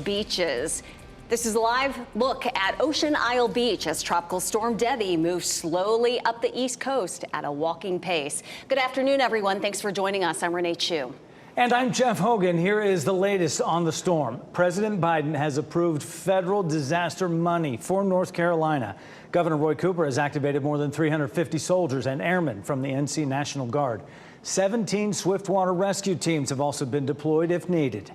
beaches. This is a live look at Ocean Isle Beach as Tropical Storm Debby moves slowly up the East Coast at a walking pace. Good afternoon, everyone. Thanks for joining us. I'm Renee Chu. And I'm Jeff Hogan. Here is the latest on the storm. President Biden has approved federal disaster money for North Carolina. Governor Roy Cooper has activated more than 350 soldiers and airmen from the NC National Guard. 17 swiftwater rescue teams have also been deployed if needed.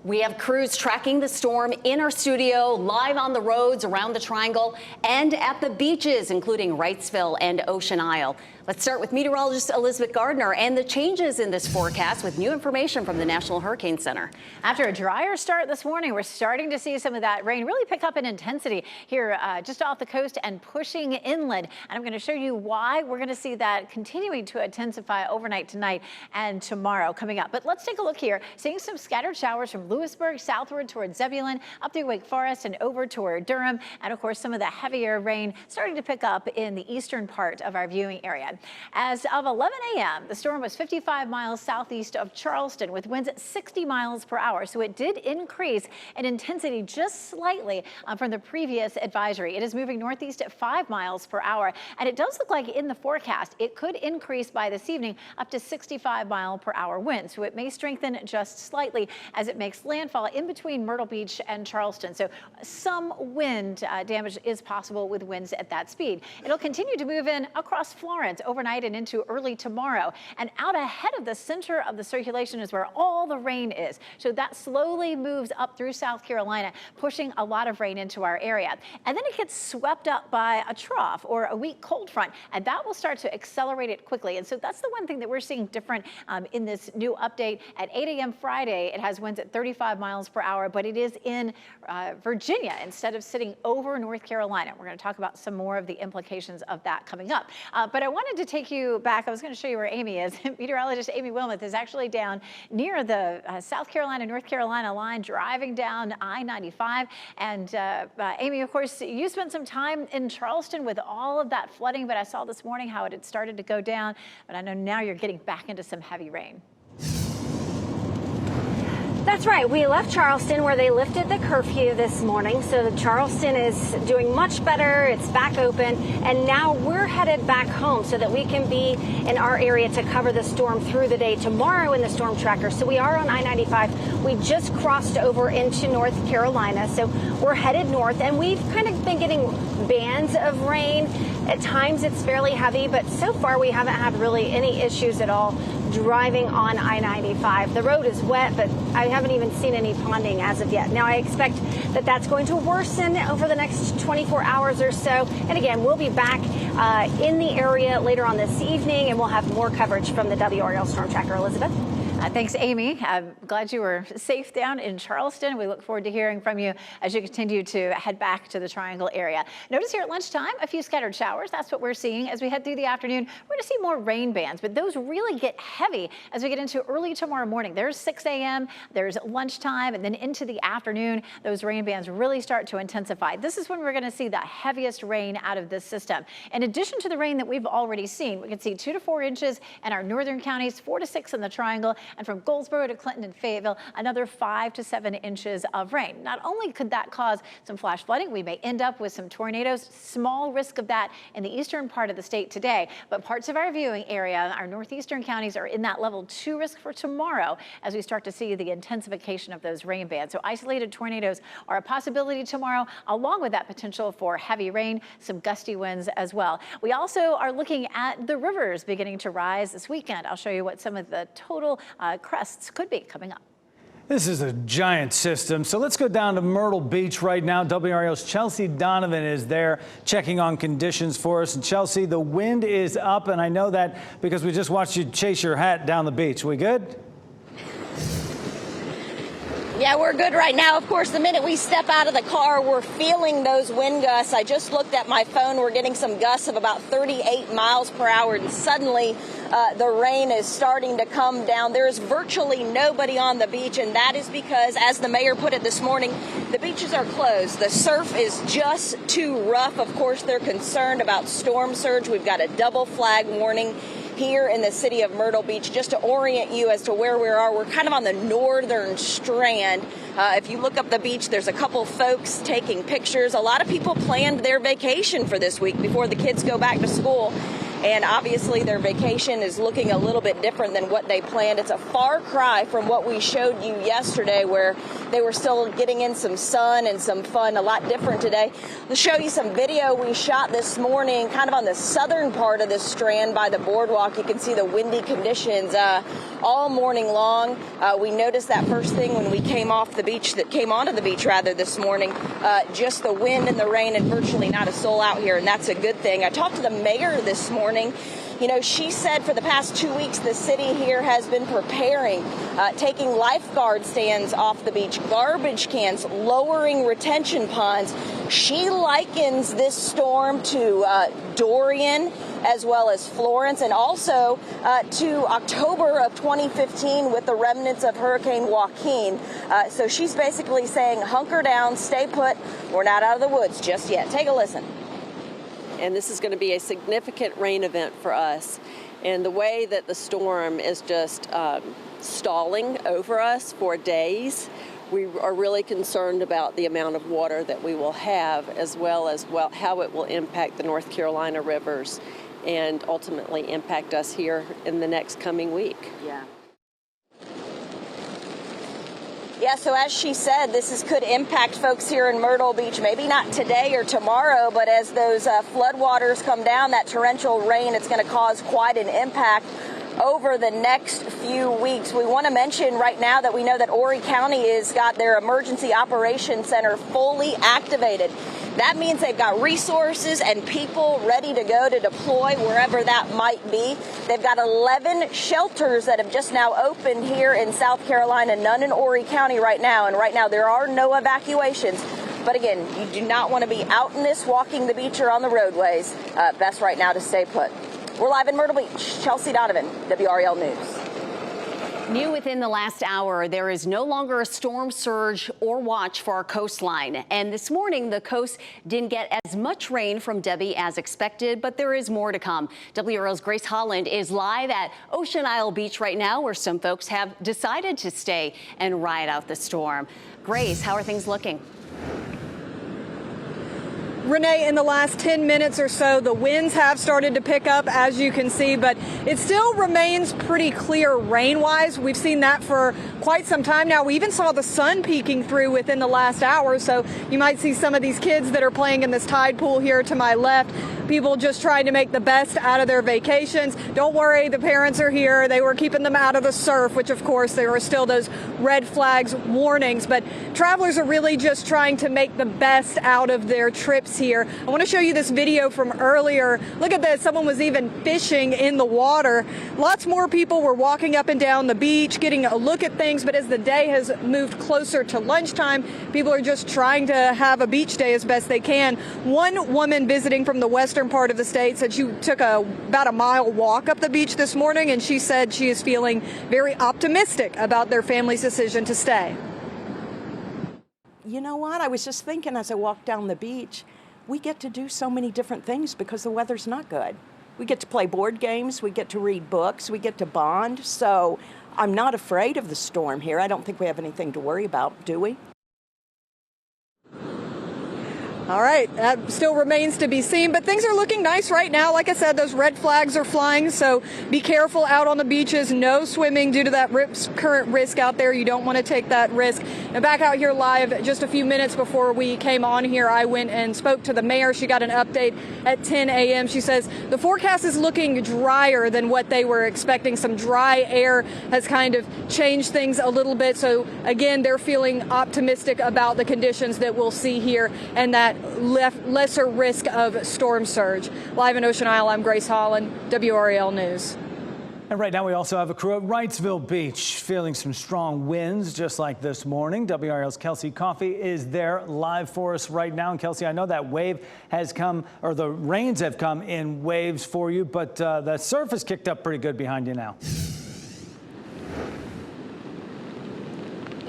We have crews tracking the storm in our studio, live on the roads around the Triangle and at the beaches, including Wrightsville and Ocean Isle. Let's start with meteorologist Elizabeth Gardner and the changes in this forecast with new information from the National Hurricane Center. After a drier start this morning, we're starting to see some of that rain really pick up in intensity here just off the coast and pushing inland. And I'm going to show you why we're going to see that continuing to intensify overnight tonight and tomorrow coming up. But let's take a look here. Seeing some scattered showers from Lewisburg southward towards Zebulon, up through Wake Forest and over toward Durham. And of course, some of the heavier rain starting to pick up in the eastern part of our viewing area. As of 11 a.m., the storm was 55 miles southeast of Charleston with winds at 60 miles per hour. So it did increase in intensity just slightly from the previous advisory. It is moving northeast at 5 miles per hour. And it does look like in the forecast, it could increase by this evening up to 65 mile per hour winds. So it may strengthen just slightly as it makes landfall in between Myrtle Beach and Charleston. So some wind damage is possible with winds at that speed. It'll continue to move in across Florence overnight and into early tomorrow. And out ahead of the center of the circulation is where all the rain is. So that slowly moves up through South Carolina, pushing a lot of rain into our area. And then it gets swept up by a trough or a weak cold front, and that will start to accelerate it quickly. And so that's the one thing that we're seeing different in this new update. At 8 a.m. Friday, it has winds at 35 miles per hour, but it is in Virginia instead of sitting over North Carolina. We're going to talk about some more of the implications of that coming up. But I wanted to take you back. I was going to show you where Amy is. Meteorologist Amy Wilmoth is actually down near the South Carolina, North Carolina line, driving down I-95. And Amy, of course, you spent some time in Charleston with all of that flooding, but I saw this morning how it had started to go down. But I know now you're getting back into some heavy rain. That's right. We left Charleston where they lifted the curfew this morning. So Charleston is doing much better. It's back open. And now we're headed back home so that we can be in our area to cover the storm through the day tomorrow in the storm tracker. So we are on I-95. We just crossed over into North Carolina. So we're headed north, and we've kind of been getting bands of rain. At times it's fairly heavy, but so far we haven't had really any issues at all driving on I-95. The road is wet, but I haven't even seen any ponding as of yet. Now I expect that that's going to worsen over the next 24 hours or so. And again, we'll be back in the area later on this evening, and we'll have more coverage from the WRAL Storm Tracker. Elizabeth? Thanks, Amy. I'm glad you were safe down in Charleston. We look forward to hearing from you as you continue to head back to the Triangle area. Notice here at lunchtime, a few scattered showers. That's what we're seeing. As we head through the afternoon, we're going to see more rain bands, but those really get heavy as we get into early tomorrow morning. There's 6 a.m., there's lunchtime, and then into the afternoon, those rain bands really start to intensify. This is when we're going to see the heaviest rain out of this system. In addition to the rain that we've already seen, we can see 2 to 4 inches in our northern counties, 4 to 6 in the Triangle, and from Goldsboro to Clinton and Fayetteville, another 5 to 7 inches of rain. Not only could that cause some flash flooding, we may end up with some tornadoes. Small risk of that in the eastern part of the state today, but parts of our viewing area, our northeastern counties, are in that level 2 risk for tomorrow as we start to see the intensification of those rain bands. So isolated tornadoes are a possibility tomorrow, along with that potential for heavy rain, some gusty winds as well. We also are looking at the rivers beginning to rise this weekend. I'll show you what some of the total crests could be coming up. This is a giant system. So let's go down to Myrtle Beach right now. WRAL's Chelsea Donovan is there checking on conditions for us. And Chelsea, the wind is up, and I know that because we just watched you chase your hat down the beach. We good? Yeah, we're good right now. Of course, the minute we step out of the car, we're feeling those wind gusts. I just looked at my phone. We're getting some gusts of about 38 miles per hour, and suddenly the rain is starting to come down. There's virtually nobody on the beach, and that is because, as the mayor put it this morning, the beaches are closed. The surf is just too rough. Of course, they're concerned about storm surge. We've got a double flag warning here in the city of Myrtle Beach. Just to orient you as to where we are, we're kind of on the northern strand. If you look up the beach, there's a couple folks taking pictures. A lot of people planned their vacation for this week before the kids go back to school. And obviously their vacation is looking a little bit different than what they planned. It's a far cry from what we showed you yesterday, where they were still getting in some sun and some fun. A lot different today. We'll show you some video we shot this morning kind of on the southern part of the strand by the boardwalk. You can see the windy conditions all morning long. We noticed that first thing when we came onto the beach this morning. Just the wind and the rain and virtually not a soul out here, and that's a good thing. I talked to the mayor this morning. You know, she said for the past 2 weeks, the city here has been preparing, taking lifeguard stands off the beach, garbage cans, lowering retention ponds. She likens this storm to Dorian as well as Florence, and also to October of 2015 with the remnants of Hurricane Joaquin. So she's basically saying, hunker down, stay put. We're not out of the woods just yet. Take a listen. And this is going to be a significant rain event for us. And the way that the storm is just stalling over us for days, we are really concerned about the amount of water that we will have, as well as how it will impact the North Carolina rivers and ultimately impact us here in the next coming week. Yeah, so as she said, this could impact folks here in Myrtle Beach, maybe not today or tomorrow, but as those floodwaters come down, that torrential rain, it's going to cause quite an impact over the next few weeks. We want to mention right now that we know that Horry County has got their Emergency Operations Center fully activated. That means they've got resources and people ready to go to deploy wherever that might be. They've got 11 shelters that have just now opened here in South Carolina, none in Horry County right now. And right now there are no evacuations. But again, you do not want to be out in this, walking the beach or on the roadways. Best right now to stay put. We're live in Myrtle Beach. Chelsea Donovan, WRAL News. New within the last hour, there is no longer a storm surge or watch for our coastline. And this morning, the coast didn't get as much rain from Debby as expected, but there is more to come. WRAL's Grace Holland is live at Ocean Isle Beach right now, where some folks have decided to stay and ride out the storm. Grace, how are things looking? Renee, in the last 10 minutes or so, the winds have started to pick up, as you can see, but it still remains pretty clear rain-wise. We've seen that for quite some time now. We even saw the sun peeking through within the last hour, so you might see some of these kids that are playing in this tide pool here to my left. People just trying to make the best out of their vacations. Don't worry, the parents are here. They were keeping them out of the surf, which, of course, there are still those red flags warnings, but travelers are really just trying to make the best out of their trips here. I want to show you this video from earlier. Look at this. Someone was even fishing in the water. Lots more people were walking up and down the beach, getting a look at things. But as the day has moved closer to lunchtime, people are just trying to have a beach day as best they can. One woman visiting from the western part of the state said she took about a mile walk up the beach this morning, and she said she is feeling very optimistic about their family's decision to stay. You know what? I was just thinking as I walked down the beach, we get to do so many different things because the weather's not good. We get to play board games, we get to read books, we get to bond. So I'm not afraid of the storm here. I don't think we have anything to worry about, do we? All right, that still remains to be seen, but things are looking nice right now. Like I said, those red flags are flying, so be careful out on the beaches. No swimming due to that current risk out there. You don't want to take that risk. And back out here live, just a few minutes before we came on here, I went and spoke to the mayor. She got an update at 10 a.m. She says the forecast is looking drier than what they were expecting. Some dry air has kind of changed things a little bit. So again, they're feeling optimistic about the conditions that we'll see here and that lesser risk of storm surge. Live in Ocean Isle, I'm Grace Holland, WRAL News. And right now we also have a crew at Wrightsville Beach feeling some strong winds just like this morning. WRAL's Kelsey Coffey is there live for us right now. And Kelsey, I know that wave has come, or the rains have come in waves for you, but the surf has kicked up pretty good behind you now.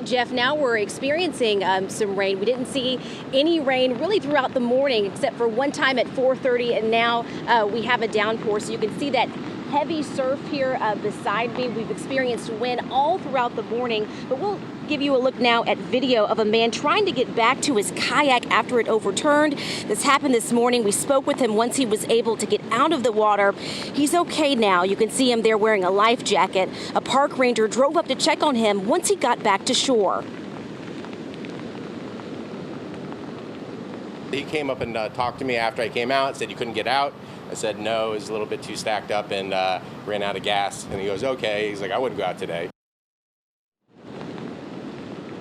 Jeff, now we're experiencing some rain. We didn't see any rain really throughout the morning, except for one time at 4:30, and now we have a downpour. So you can see that heavy surf here beside me. We've experienced wind all throughout the morning, but we'll give you a look now at video of a man trying to get back to his kayak after it overturned. This happened this morning. We spoke with him once he was able to get out of the water. He's okay now. You can see him there wearing a life jacket. A park ranger drove up to check on him once he got back to shore. He came up and talked to me after I came out, said you couldn't get out. I said no, it was a little bit too stacked up and ran out of gas. And he goes, okay. He's like, I wouldn't go out today.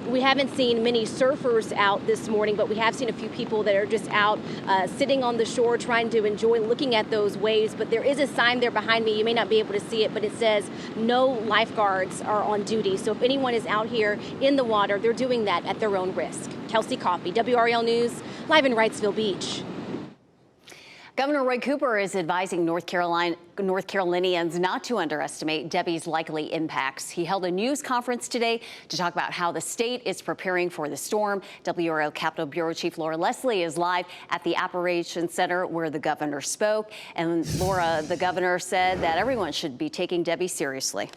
We haven't seen many surfers out this morning, but we have seen a few people that are just out sitting on the shore trying to enjoy looking at those waves. But there is a sign there behind me. You may not be able to see it, but it says no lifeguards are on duty. So if anyone is out here in the water, they're doing that at their own risk. Kelsey Coffey, WRAL News, live in Wrightsville Beach. Governor Roy Cooper is advising North Carolinians not to underestimate Debbie's likely impacts. He held a news conference today to talk about how the state is preparing for the storm. WRAL Capitol Bureau Chief Laura Leslie is live at the Operations Center where the governor spoke. And Laura, the governor said that everyone should be taking Debbie seriously.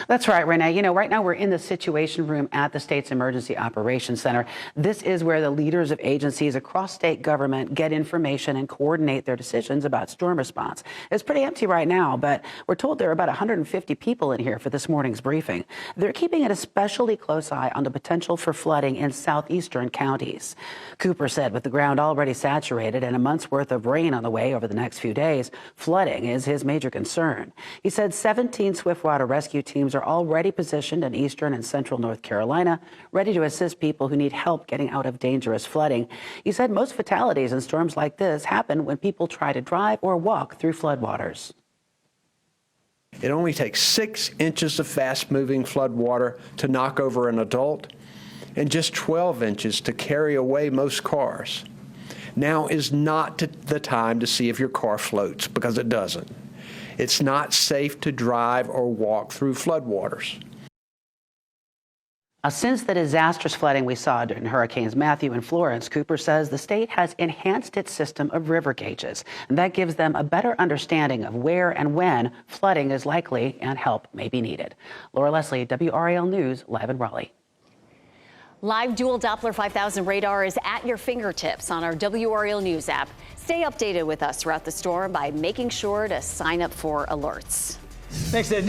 That's right, Renee. You know, right now we're in the Situation Room at the state's Emergency Operations Center. This is where the leaders of agencies across state government get information and coordinate their decisions about storm response. It's pretty empty right now, but we're told there are about 150 people in here for this morning's briefing. They're keeping an especially close eye on the potential for flooding in southeastern counties. Cooper said with the ground already saturated and a month's worth of rain on the way over the next few days, flooding is his major concern. He said 17 swiftwater rescue teams are already positioned in eastern and central North Carolina, ready to assist people who need help getting out of dangerous flooding. He said most fatalities in storms like this happen when people try to drive or walk through floodwaters. It only takes 6 inches of fast-moving floodwater to knock over an adult and just 12 inches to carry away most cars. Now is not the time to see if your car floats, because it doesn't. It's not safe to drive or walk through floodwaters. Since the disastrous flooding we saw during Hurricanes Matthew and Florence, Cooper says the state has enhanced its system of river gauges, and that gives them a better understanding of where and when flooding is likely and help may be needed. Laura Leslie, WRAL News, live in Raleigh. Live dual Doppler 5000 radar is at your fingertips on our WRAL News app. Stay updated with us throughout the storm by making sure to sign up for alerts. Thanks, Ed.